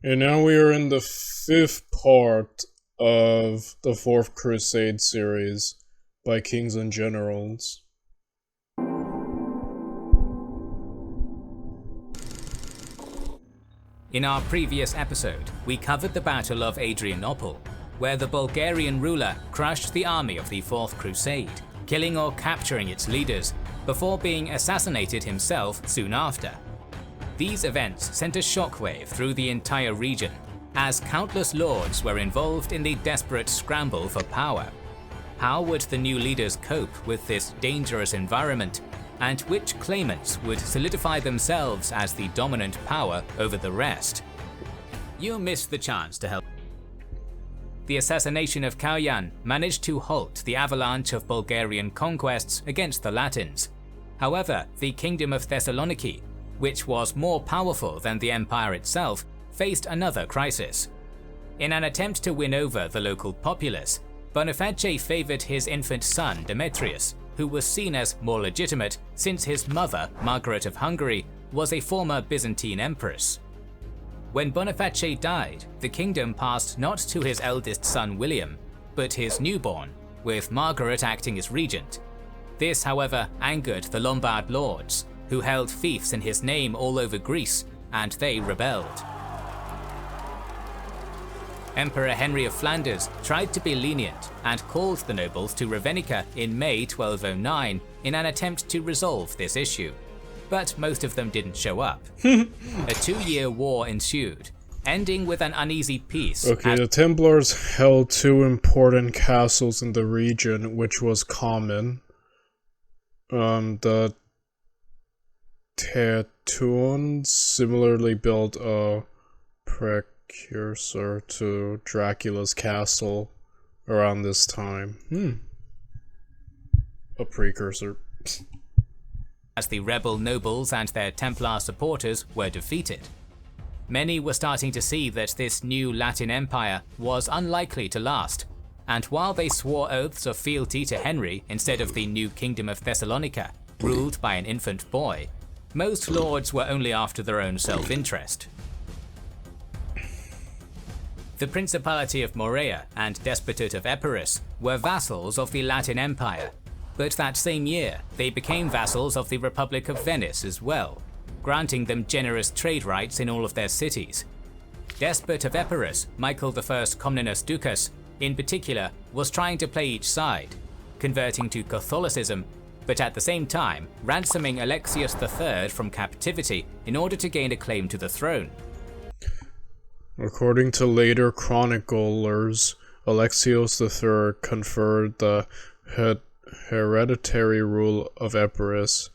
And now we are in the fifth part of the Fourth Crusade series by Kings and Generals. In our previous episode, we covered the Battle of Adrianople, where the Bulgarian ruler crushed the army of the Fourth Crusade, killing or capturing its leaders, before being assassinated himself soon after. These events sent a shockwave through the entire region, as countless lords were involved in the desperate scramble for power. How would the new leaders cope with this dangerous environment, and which claimants would solidify themselves as the dominant power over the rest? You missed the chance to help. The assassination of Kauyan managed to halt the avalanche of Bulgarian conquests against the Latins. However, the Kingdom of Thessaloniki, which was more powerful than the empire itself, faced another crisis. In an attempt to win over the local populace, Boniface favored his infant son Demetrius, who was seen as more legitimate since his mother, Margaret of Hungary, was a former Byzantine empress. When Boniface died, the kingdom passed not to his eldest son William, but his newborn, with Margaret acting as regent. This, however, angered the Lombard lords, who held fiefs in his name all over Greece, and they rebelled. Emperor Henry of Flanders tried to be lenient and called the nobles to Ravenica in May 1209 in an attempt to resolve this issue, but most of them didn't show up. A 2-year war ensued, ending with an uneasy peace. Okay, the Templars held 2 important castles in the region, which was common. The Teutones similarly built a precursor to Dracula's castle around this time. A precursor. As the rebel nobles and their Templar supporters were defeated. Many were starting to see that this new Latin empire was unlikely to last, and while they swore oaths of fealty to Henry instead of the new Kingdom of Thessalonica, ruled by an infant boy, most lords were only after their own self-interest. The Principality of Morea and Despotate of Epirus were vassals of the Latin Empire, but that same year they became vassals of the Republic of Venice as well, granting them generous trade rights in all of their cities. Despot of Epirus, Michael I Comnenus Ducas, in particular, was trying to play each side, converting to Catholicism, but at the same time ransoming Alexius III from captivity in order to gain a claim to the throne. According to later chroniclers, Alexios III conferred the hereditary rule of Epirus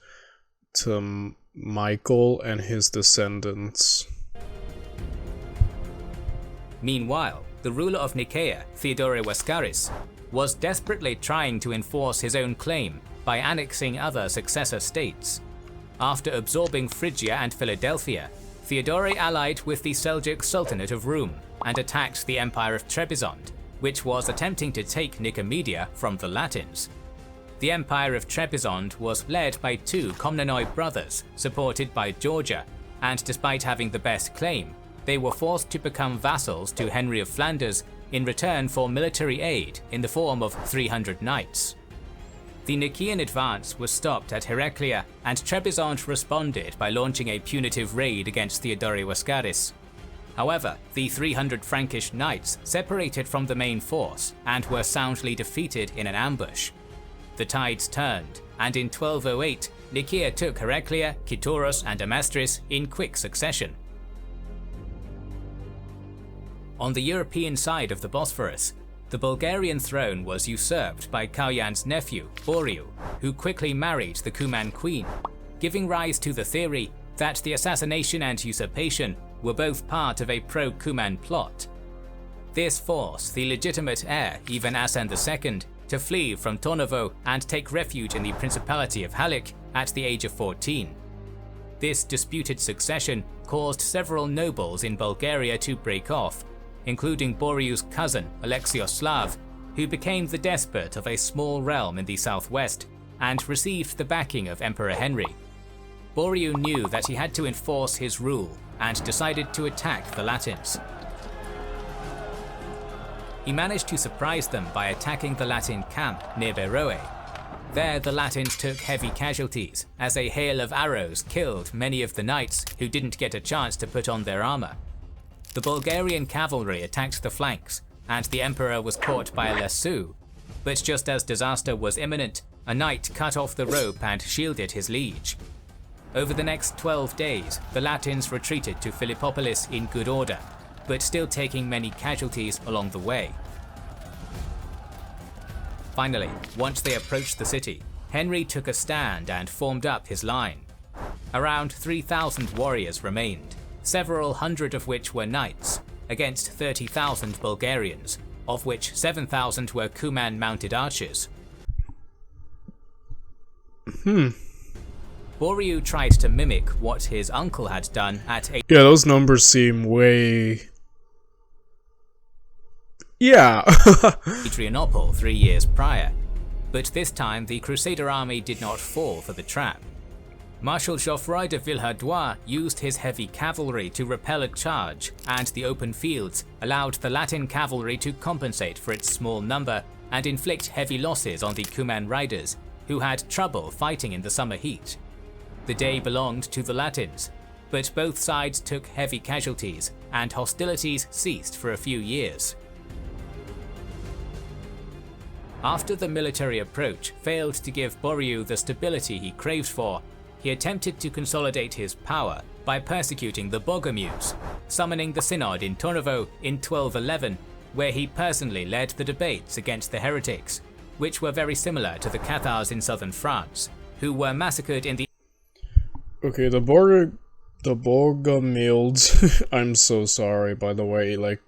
to Michael and his descendants. Meanwhile, the ruler of Nicaea, Theodore Wascaris, was desperately trying to enforce his own claim by annexing other successor states. After absorbing Phrygia and Philadelphia, Theodore allied with the Seljuk Sultanate of Rum and attacked the Empire of Trebizond, which was attempting to take Nicomedia from the Latins. The Empire of Trebizond was led by 2 Komnenoi brothers, supported by Georgia, and despite having the best claim, they were forced to become vassals to Henry of Flanders in return for military aid in the form of 300 knights. The Nicaean advance was stopped at Heraclea, and Trebizond responded by launching a punitive raid against Theodore Wascaris. However, the 300 Frankish knights separated from the main force and were soundly defeated in an ambush. The tides turned, and in 1208, Nicaea took Heraclea, Kytoros, and Amastris in quick succession. On the European side of the Bosphorus, the Bulgarian throne was usurped by Kauyan's nephew, Boriu, who quickly married the Cuman queen, giving rise to the theory that the assassination and usurpation were both part of a pro-Cuman plot. This forced the legitimate heir, Ivan Asen II, to flee from Tornovo and take refuge in the Principality of Halik at the age of 14. This disputed succession caused several nobles in Bulgaria to break off, including Boriu's cousin Alexios Slav, who became the despot of a small realm in the southwest and received the backing of Emperor Henry. Boriu knew that he had to enforce his rule and decided to attack the Latins. He managed to surprise them by attacking the Latin camp near Beroe. There the Latins took heavy casualties as a hail of arrows killed many of the knights who didn't get a chance to put on their armor. The Bulgarian cavalry attacked the flanks, and the emperor was caught by a lasso, but just as disaster was imminent, a knight cut off the rope and shielded his liege. Over the next 12 days, the Latins retreated to Philippopolis in good order, but still taking many casualties along the way. Finally, once they approached the city, Henry took a stand and formed up his line. Around 3,000 warriors remained, several hundred of which were knights, against 30,000 Bulgarians, of which 7,000 were Cuman mounted archers. Boryu tried to mimic what his uncle had done at Yeah, those numbers seem way... Yeah. Adrianople 3 years prior, but this time the Crusader army did not fall for the trap. Marshal Geoffroy de Villehardouin used his heavy cavalry to repel a charge, and the open fields allowed the Latin cavalry to compensate for its small number and inflict heavy losses on the Cuman riders, who had trouble fighting in the summer heat. The day belonged to the Latins, but both sides took heavy casualties, and hostilities ceased for a few years. After the military approach failed to give Boryu the stability he craved for, he attempted to consolidate his power by persecuting the Bogomius, summoning the synod in Tornovo in 1211, where he personally led the debates against the heretics, which were very similar to the Cathars in southern France, who were massacred in the... Okay, the Bogomils, I'm so sorry, by the way, like,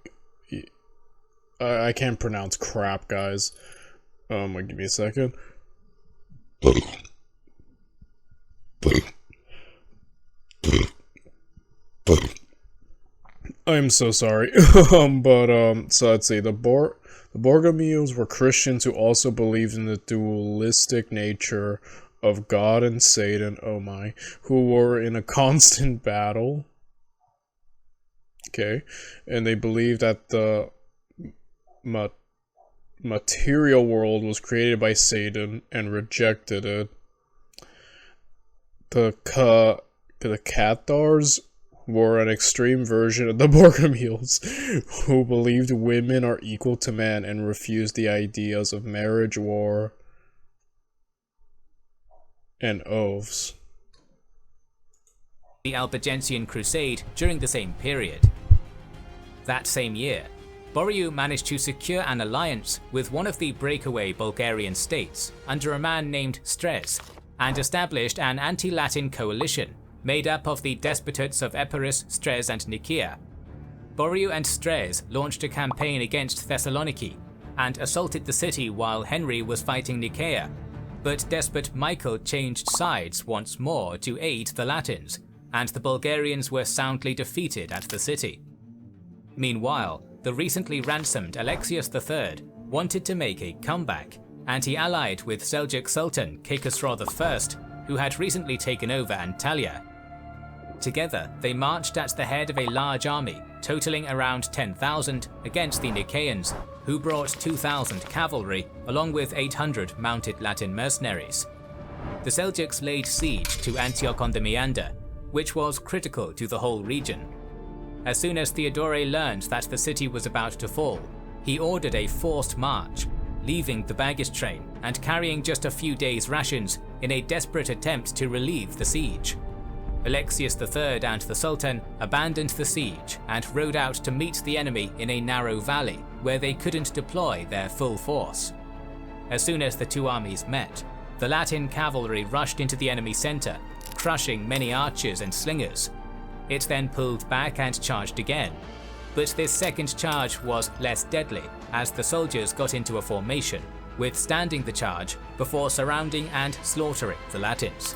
I can't pronounce crap, guys. Give me a second. I'm so sorry. So let's see, the Borgomiles were Christians who also believed in the dualistic nature of God and Satan, oh my, who were in a constant battle. Okay, and they believed that the material world was created by Satan and rejected it. The Cathars were an extreme version of the Borgomiles, who believed women are equal to men and refused the ideas of marriage, war, and oaths. The Albigensian Crusade during the same period. That same year, Boryu managed to secure an alliance with one of the breakaway Bulgarian states under a man named Strez, and established an anti-Latin coalition made up of the despotates of Epirus, Strez, and Nicaea. Boryu and Strez launched a campaign against Thessaloniki and assaulted the city while Henry was fighting Nicaea, but despot Michael changed sides once more to aid the Latins, and the Bulgarians were soundly defeated at the city. Meanwhile, the recently ransomed Alexius III wanted to make a comeback, and he allied with Seljuk Sultan Kaykhosro I, who had recently taken over Antalya. Together, they marched at the head of a large army, totaling around 10,000, against the Nicaeans, who brought 2,000 cavalry along with 800 mounted Latin mercenaries. The Seljuks laid siege to Antioch on the Meander, which was critical to the whole region. As soon as Theodore learned that the city was about to fall, he ordered a forced march, leaving the baggage train and carrying just a few days' rations in a desperate attempt to relieve the siege. Alexius III and the Sultan abandoned the siege and rode out to meet the enemy in a narrow valley where they couldn't deploy their full force. As soon as the two armies met, the Latin cavalry rushed into the enemy center, crushing many archers and slingers. It then pulled back and charged again, but this second charge was less deadly as the soldiers got into a formation, withstanding the charge before surrounding and slaughtering the Latins.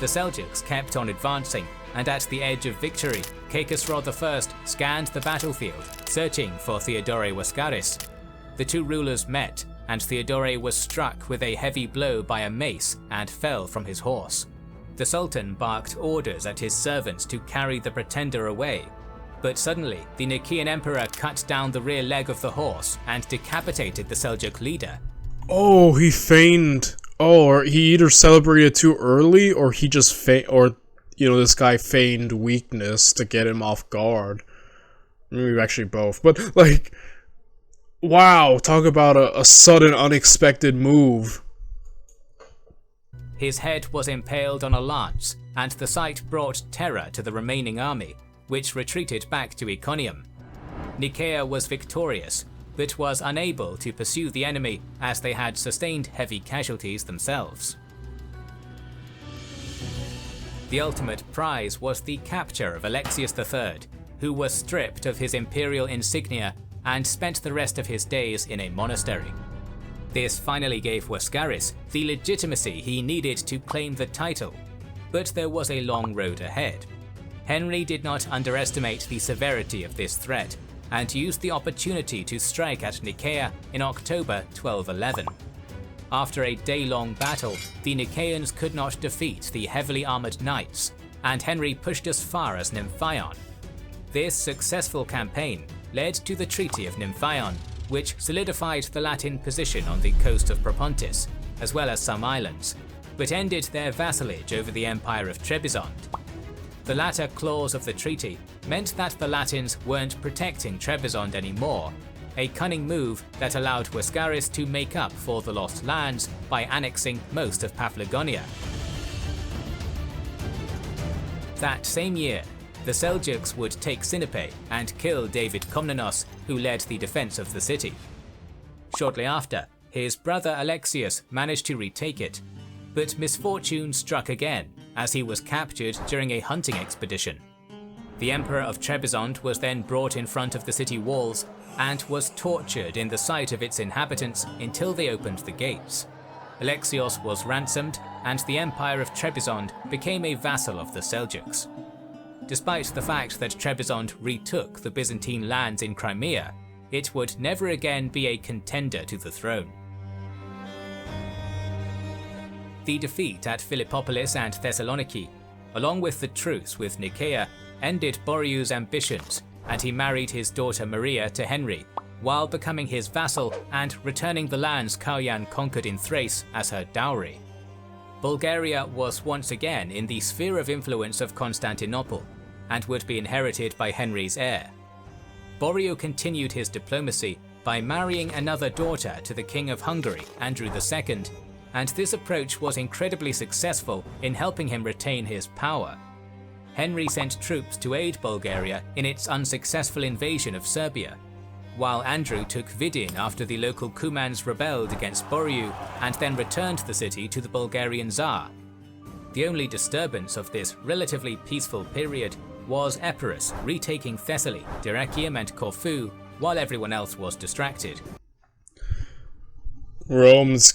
The Seljuks kept on advancing, and at the edge of victory, Kaykhosro I scanned the battlefield, searching for Theodore Wascaris. The two rulers met, and Theodore was struck with a heavy blow by a mace and fell from his horse. The Sultan barked orders at his servants to carry the pretender away, but suddenly the Nicaean emperor cut down the rear leg of the horse and decapitated the Seljuk leader. Oh, he feigned. Oh, or he either celebrated too early, or he just this guy feigned weakness to get him off guard. Maybe actually both, but like, wow, talk about a sudden, unexpected move. His head was impaled on a lance, and the sight brought terror to the remaining army, which retreated back to Iconium. Nicaea was victorious, but was unable to pursue the enemy as they had sustained heavy casualties themselves. The ultimate prize was the capture of Alexius III, who was stripped of his imperial insignia and spent the rest of his days in a monastery. This finally gave Wascaris the legitimacy he needed to claim the title, but there was a long road ahead. Henry did not underestimate the severity of this threat, and used the opportunity to strike at Nicaea in October 1211. After a day-long battle, the Nicaeans could not defeat the heavily armoured knights, and Henry pushed as far as Nymphion. This successful campaign led to the Treaty of Nymphion, which solidified the Latin position on the coast of Propontis, as well as some islands, but ended their vassalage over the Empire of Trebizond. The latter clause of the treaty meant that the Latins weren't protecting Trebizond anymore, a cunning move that allowed Wascaris to make up for the lost lands by annexing most of Paphlagonia. That same year, the Seljuks would take Sinope and kill David Komnenos, who led the defense of the city. Shortly after, his brother Alexius managed to retake it, but misfortune struck again as he was captured during a hunting expedition. The Emperor of Trebizond was then brought in front of the city walls and was tortured in the sight of its inhabitants until they opened the gates. Alexios was ransomed, and the Empire of Trebizond became a vassal of the Seljuks. Despite the fact that Trebizond retook the Byzantine lands in Crimea, it would never again be a contender to the throne. The defeat at Philippopolis and Thessaloniki, along with the truce with Nicaea, ended Boryu's ambitions, and he married his daughter Maria to Henry, while becoming his vassal and returning the lands Kauyan conquered in Thrace as her dowry. Bulgaria was once again in the sphere of influence of Constantinople, and would be inherited by Henry's heir. Boryu continued his diplomacy by marrying another daughter to the King of Hungary, Andrew II, and this approach was incredibly successful in helping him retain his power. Henry sent troops to aid Bulgaria in its unsuccessful invasion of Serbia, while Andrew took Vidin after the local Cumans rebelled against Boryu and then returned the city to the Bulgarian Tsar. The only disturbance of this relatively peaceful period was Epirus retaking Thessaly, Dyrrhachium and Corfu, while everyone else was distracted. Rome's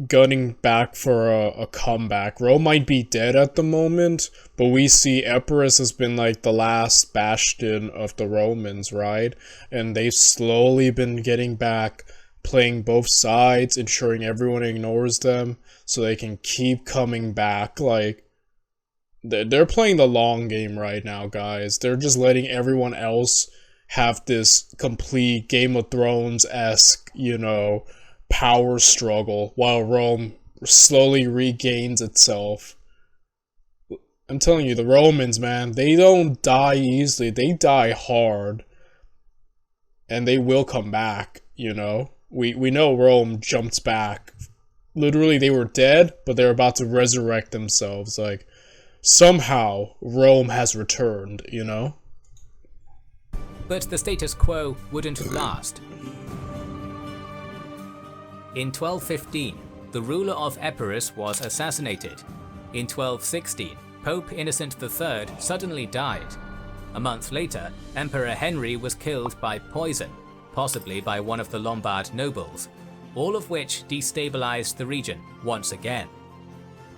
gunning back for a comeback. Rome might be dead at the moment, but we see Epirus has been like the last bastion of the Romans, right? And they've slowly been getting back, playing both sides, ensuring everyone ignores them, so they can keep coming back. Like, they're playing the long game right now, guys. They're just letting everyone else have this complete Game of Thrones-esque, power struggle, while Rome slowly regains itself. I'm telling you, the Romans, man, they don't die easily. They die hard. And they will come back, We know Rome jumps back. Literally, they were dead, but they're about to resurrect themselves. Like, somehow, Rome has returned, But the status quo wouldn't last. In 1215, the ruler of Epirus was assassinated. In 1216, Pope Innocent III suddenly died. A month later, Emperor Henry was killed by poison, possibly by one of the Lombard nobles, all of which destabilized the region once again.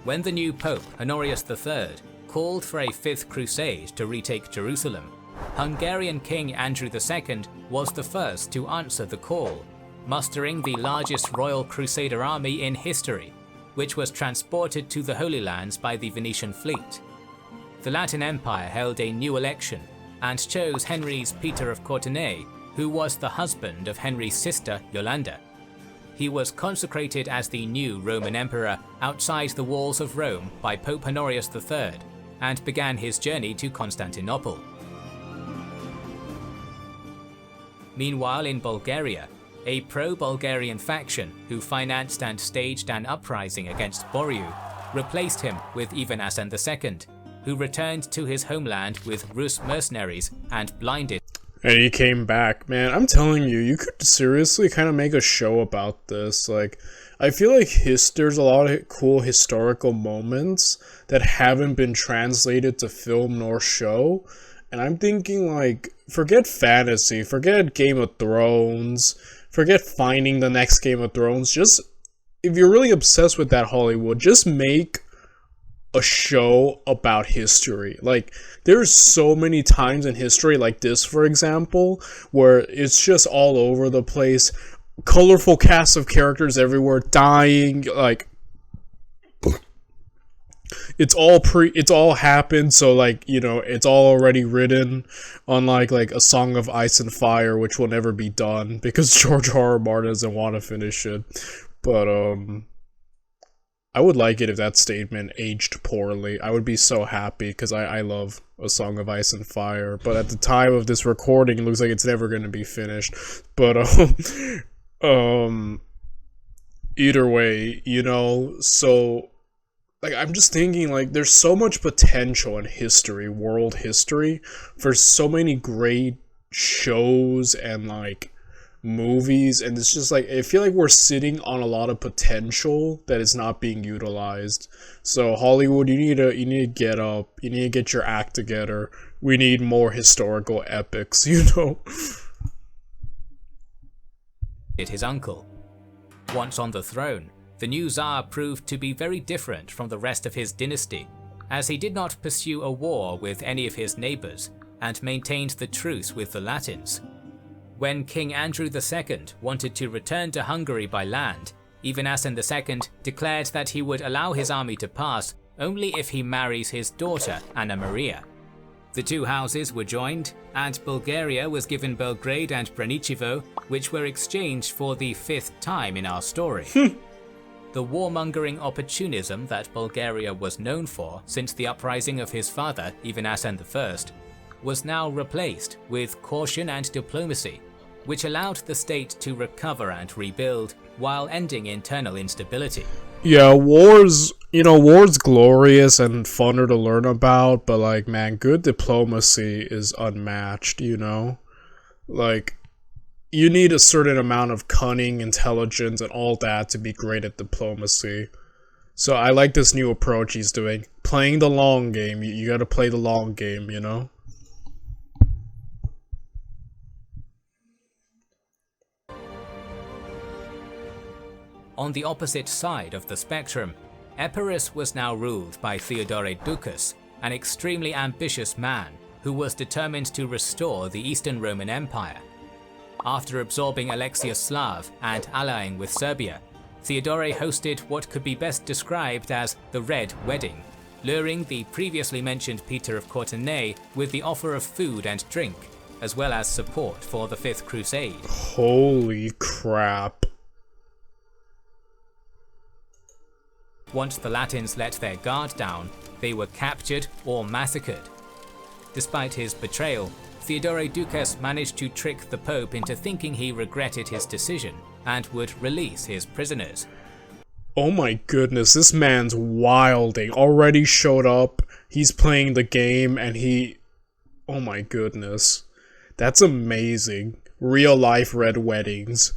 When the new Pope, Honorius III, called for a fifth crusade to retake Jerusalem, Hungarian King Andrew II was the first to answer the call, mustering the largest royal crusader army in history. which was transported to the Holy Lands by the Venetian fleet. The Latin Empire held a new election and chose Henry's Peter of Courtenay, who was the husband of Henry's sister Yolanda. He was consecrated as the new Roman emperor outside the walls of Rome by Pope Honorius III and began his journey to Constantinople. Meanwhile, in Bulgaria, a pro-Bulgarian faction who financed and staged an uprising against Boryu replaced him with Ivan Asen II, who returned to his homeland with Rus mercenaries and blinded. And he came back. Man, I'm telling you, you could seriously kind of make a show about this. Like, I feel like there's a lot of cool historical moments that haven't been translated to film nor show. And I'm thinking, like, forget fantasy, forget Game of Thrones, forget finding the next Game of Thrones. Just, if you're really obsessed with that Hollywood, just make a show about history. Like, there's so many times in history, like this, for example, where it's just all over the place. Colorful cast of characters everywhere, dying, like, it's all happened, so, like, you know, it's all already written, unlike, like, A Song of Ice and Fire, which will never be done, because George R.R. Martin doesn't want to finish it. But, I would like it if that statement aged poorly. I would be so happy, because I love A Song of Ice and Fire, but at the time of this recording, it looks like it's never going to be finished. But, either way, you know, so, like, I'm just thinking, like, there's so much potential in history, world history, for so many great shows and, like, movies, and it's just, like, I feel like we're sitting on a lot of potential that is not being utilized. So, Hollywood, you need to get up, you need to get your act together. We need more historical epics, you know? His uncle. Once on the throne, the new Tsar proved to be very different from the rest of his dynasty, as he did not pursue a war with any of his neighbours and maintained the truce with the Latins. When King Andrew II wanted to return to Hungary by land, Ivan Asen II declared that he would allow his army to pass only if he marries his daughter Anna Maria. The two houses were joined, and Bulgaria was given Belgrade and Braničevo, which were exchanged for the 5th time in our story. The warmongering opportunism that Bulgaria was known for since the uprising of his father, Ivan Asen I, was now replaced with caution and diplomacy, which allowed the state to recover and rebuild while ending internal instability. Yeah, war's glorious and funner to learn about, but, like, man, good diplomacy is unmatched, you know? Like, you need a certain amount of cunning, intelligence, and all that to be great at diplomacy. So I like this new approach he's doing. Playing the long game. You gotta play the long game, you know? On the opposite side of the spectrum, Epirus was now ruled by Theodore Ducas, an extremely ambitious man who was determined to restore the Eastern Roman Empire. After absorbing Alexius Slav and allying with Serbia, Theodore hosted what could be best described as the Red Wedding, luring the previously mentioned Peter of Courtenay with the offer of food and drink, as well as support for the Fifth Crusade. Holy crap. Once the Latins let their guard down, they were captured or massacred. Despite his betrayal, Theodore Ducas managed to trick the Pope into thinking he regretted his decision and would release his prisoners. Oh my goodness, this man's wilding. Already showed up, he's playing the game, and oh my goodness. That's amazing. Real life red weddings,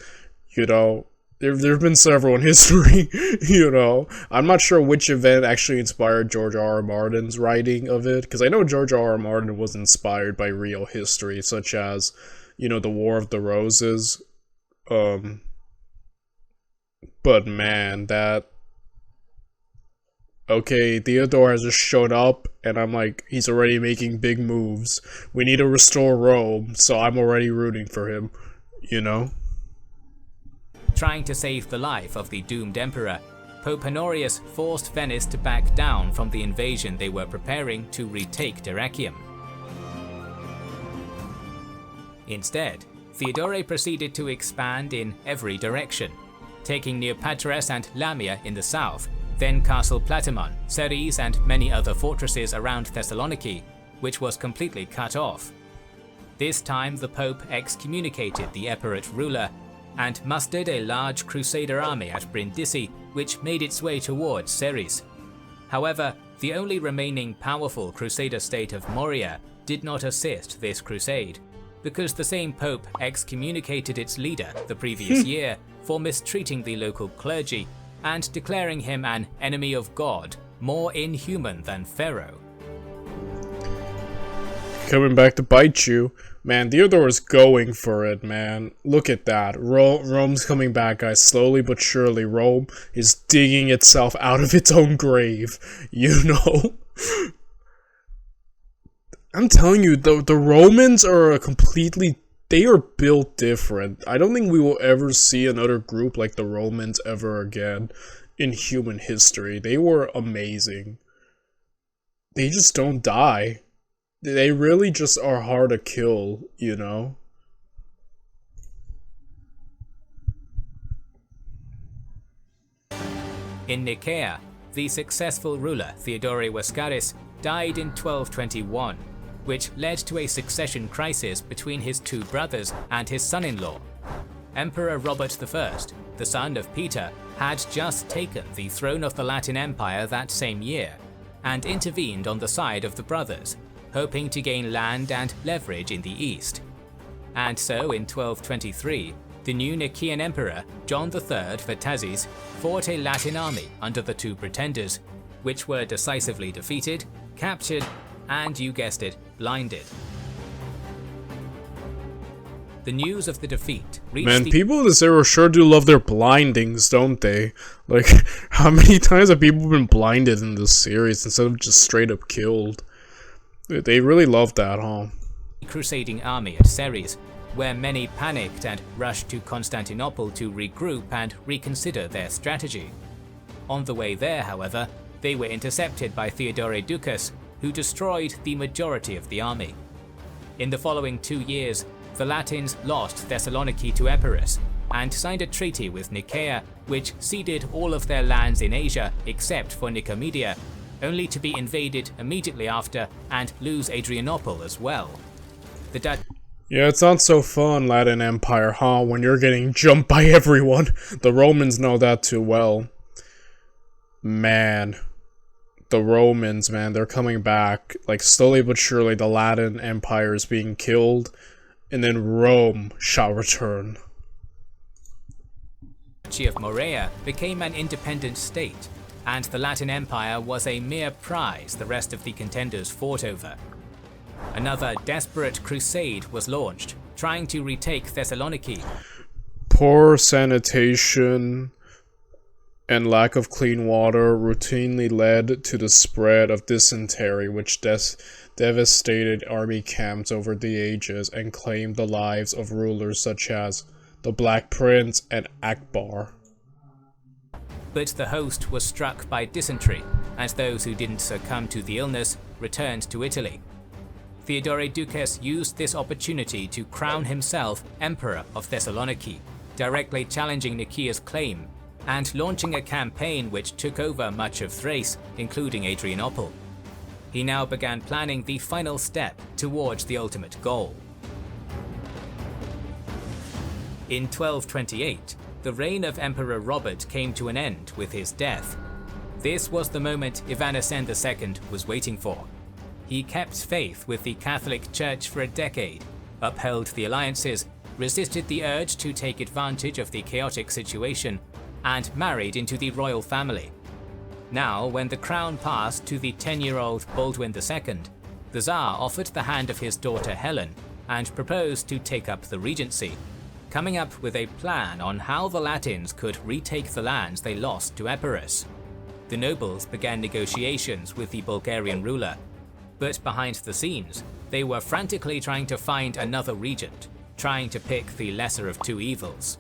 you know? There have been several in history, you know. I'm not sure which event actually inspired George R.R. Martin's writing of it, because I know George R.R. Martin was inspired by real history, such as, you know, the War of the Roses. But man, okay, Theodore has just shown up, and I'm like, he's already making big moves. We need to restore Rome, so I'm already rooting for him, you know? Trying to save the life of the doomed emperor, Pope Honorius forced Venice to back down from the invasion they were preparing to retake Dyrrhachium. Instead, Theodore proceeded to expand in every direction, taking Neopatras and Lamia in the south, then Castle Platamon, Ceres and many other fortresses around Thessaloniki, which was completely cut off. This time the Pope excommunicated the Epirate ruler and mustered a large crusader army at Brindisi, which made its way towards Ceres. However, the only remaining powerful crusader state of Morea did not assist this crusade, because the same Pope excommunicated its leader the previous year for mistreating the local clergy and declaring him an enemy of God, more inhuman than Pharaoh. Coming back to bite you. Man, Theodore is going for it, man. Look at that. Rome's coming back, guys. Slowly but surely, Rome is digging itself out of its own grave. You know? I'm telling you, the Romans are they are built different. I don't think we will ever see another group like the Romans ever again in human history. They were amazing. They just don't die. They really just are hard to kill, you know? In Nicaea, the successful ruler Theodore Wascaris died in 1221, which led to a succession crisis between his two brothers and his son-in-law. Emperor Robert I, the son of Peter, had just taken the throne of the Latin Empire that same year, and intervened on the side of the brothers, hoping to gain land and leverage in the east. And so in 1223, the new Nicaean emperor, John III Vatasis, fought a Latin army under the two pretenders, which were decisively defeated, captured, and you guessed it, blinded. The news of the defeat reached people in this era sure do love their blindings, don't they? Like, how many times have people been blinded in this series instead of just straight up killed? They really love that, huh? Crusading army at Ceres, where many panicked and rushed to Constantinople to regroup and reconsider their strategy. On the way there, however, they were intercepted by Theodore Ducas, who destroyed the majority of the army. In the following 2 years, the Latins lost Thessaloniki to Epirus and signed a treaty with Nicaea, which ceded all of their lands in Asia except for Nicomedia, only to be invaded immediately after and lose Adrianople as well. Yeah, it's not so fun, Latin Empire, huh? When you're getting jumped by everyone. The Romans know that too well. Man. The Romans, man, they're coming back. Like, slowly but surely, the Latin Empire is being killed, and then Rome shall return. The Duchy of Morea became an independent state, and the Latin Empire was a mere prize the rest of the contenders fought over. Another desperate crusade was launched, trying to retake Thessaloniki. Poor sanitation and lack of clean water routinely led to the spread of dysentery, which devastated army camps over the ages and claimed the lives of rulers such as the Black Prince and Akbar. But the host was struck by dysentery, as those who didn't succumb to the illness returned to Italy. Theodore Ducas used this opportunity to crown himself Emperor of Thessaloniki, directly challenging Nicaea's claim, and launching a campaign which took over much of Thrace, including Adrianople. He now began planning the final step towards the ultimate goal. In 1228, the reign of Emperor Robert came to an end with his death. This was the moment Ivanasen II was waiting for. He kept faith with the Catholic Church for a decade, upheld the alliances, resisted the urge to take advantage of the chaotic situation, and married into the royal family. Now, when the crown passed to the 10-year-old Baldwin II, the Tsar offered the hand of his daughter Helen and proposed to take up the regency, coming up with a plan on how the Latins could retake the lands they lost to Epirus. The nobles began negotiations with the Bulgarian ruler, but behind the scenes, they were frantically trying to find another regent, trying to pick the lesser of two evils.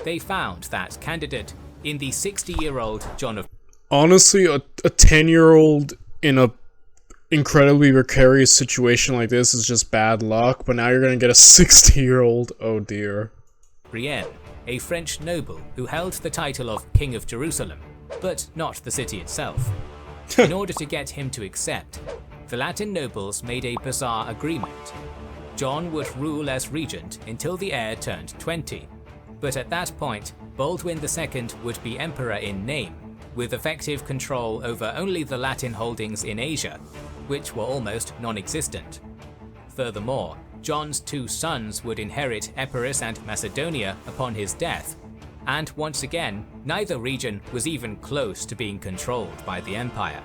They found that candidate, In the 60-year-old John of Honestly, a 10-year-old in a incredibly precarious situation like this is just bad luck, but now you're gonna get a 60-year-old. Oh dear. Brienne, a French noble who held the title of King of Jerusalem, but not the city itself. In order to get him to accept, the Latin nobles made a bizarre agreement. John would rule as regent until the heir turned 20, but at that point, Baldwin II would be emperor in name, with effective control over only the Latin holdings in Asia, which were almost non-existent. Furthermore, John's 2 sons would inherit Epirus and Macedonia upon his death, and once again, neither region was even close to being controlled by the empire.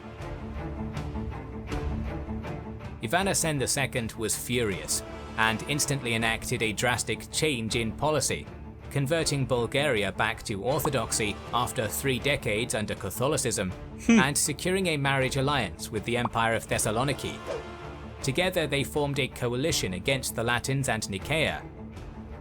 Ivanasen II was furious, and instantly enacted a drastic change in policy, converting Bulgaria back to Orthodoxy after 3 decades under Catholicism, and securing a marriage alliance with the Empire of Thessaloniki. Together they formed a coalition against the Latins and Nicaea.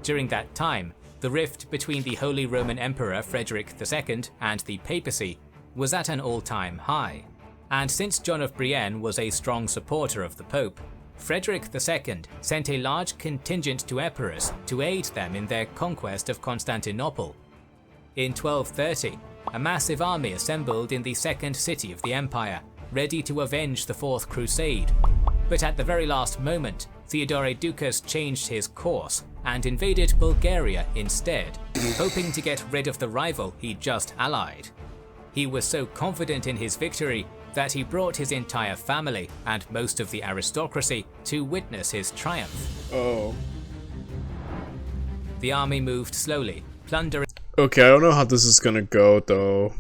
During that time, the rift between the Holy Roman Emperor Frederick II and the papacy was at an all-time high, and since John of Brienne was a strong supporter of the Pope, Frederick II sent a large contingent to Epirus to aid them in their conquest of Constantinople. In 1230, a massive army assembled in the second city of the empire, ready to avenge the Fourth Crusade. But at the very last moment, Theodoredukes changed his course and invaded Bulgaria instead, hoping to get rid of the rival he'd just allied. He was so confident in his victory that he brought his entire family and most of the aristocracy to witness his triumph. Oh. The army moved slowly, plundering. Okay, I don't know how this is gonna go though.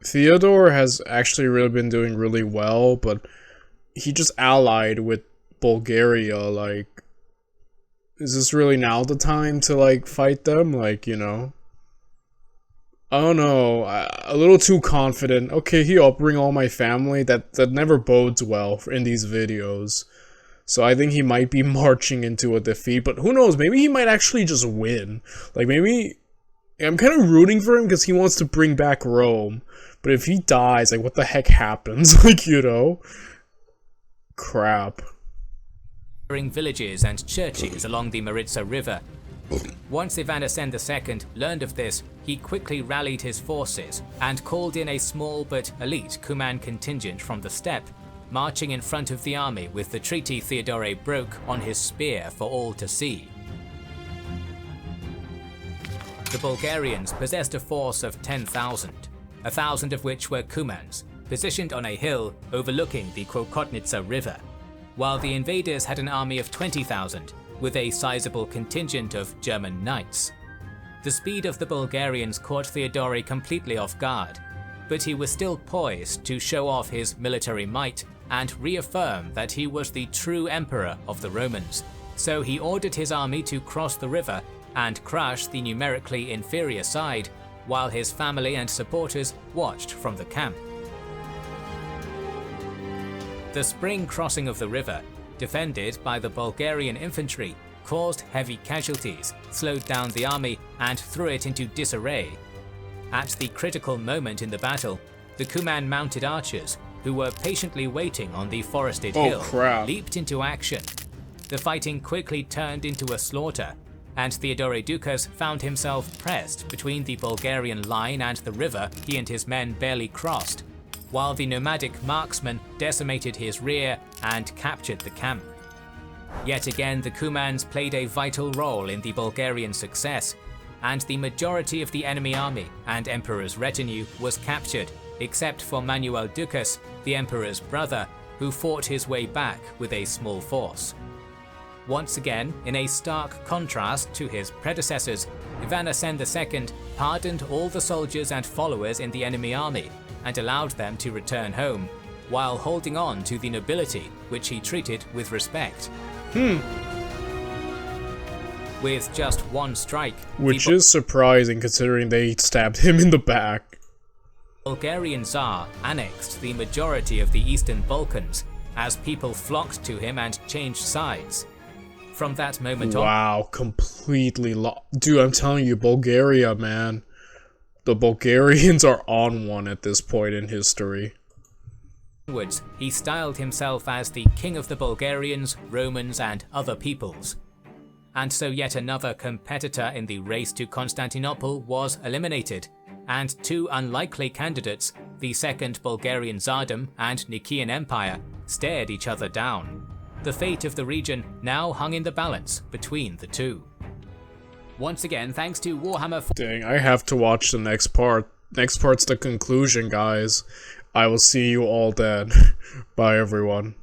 Theodore has actually really been doing really well, but he just allied with Bulgaria, like, is this really now the time to, like, fight them? Like, you know? I don't know, a little too confident. Okay, I'll bring all my family. That never bodes well in these videos. So I think he might be marching into a defeat, but who knows, maybe he might actually just win. Like, maybe, I'm kind of rooting for him because he wants to bring back Rome. But if he dies, like, what the heck happens? Like, you know? Crap. Villages and churches along the Maritsa River. Once Ivanasen II learned of this, he quickly rallied his forces and called in a small but elite Cuman contingent from the steppe, marching in front of the army with the treaty Theodore broke on his spear for all to see. The Bulgarians possessed a force of 10,000, 1,000 of which were Cumans, positioned on a hill overlooking the Klokotnitsa River, while the invaders had an army of 20,000, with a sizable contingent of German knights. The speed of the Bulgarians caught Theodore completely off guard, but he was still poised to show off his military might and reaffirm that he was the true emperor of the Romans, so he ordered his army to cross the river and crush the numerically inferior side, while his family and supporters watched from the camp. The spring crossing of the river, defended by the Bulgarian infantry, caused heavy casualties, slowed down the army, and threw it into disarray. At the critical moment in the battle, the Cuman mounted archers, who were patiently waiting on the forested hill, leaped into action. The fighting quickly turned into a slaughter, and Theodoredukes found himself pressed between the Bulgarian line and the river he and his men barely crossed, while the nomadic marksmen decimated his rear and captured the camp. Yet again, the Cumans played a vital role in the Bulgarian success, and the majority of the enemy army and emperor's retinue was captured, except for Manuel Ducas, the emperor's brother, who fought his way back with a small force. Once again, in a stark contrast to his predecessors, Ivanasen II pardoned all the soldiers and followers in the enemy army and allowed them to return home, while holding on to the nobility, which he treated with respect. With just one strike, which is surprising considering they stabbed him in the back. The Bulgarian Tsar annexed the majority of the Eastern Balkans, as people flocked to him and changed sides. From that moment on— Wow, completely Dude, I'm telling you, Bulgaria, man. the Bulgarians are on one at this point in history. Onwards, he styled himself as the King of the Bulgarians, Romans, and other peoples. And so yet another competitor in the race to Constantinople was eliminated, and two unlikely candidates, the Second Bulgarian Tsardom and Nicaean Empire, stared each other down. The fate of the region now hung in the balance between the two. Once again, thanks to Warhammer 4. Dang, I have to watch the next part. Next part's the conclusion, guys. I will see you all then. Bye, everyone.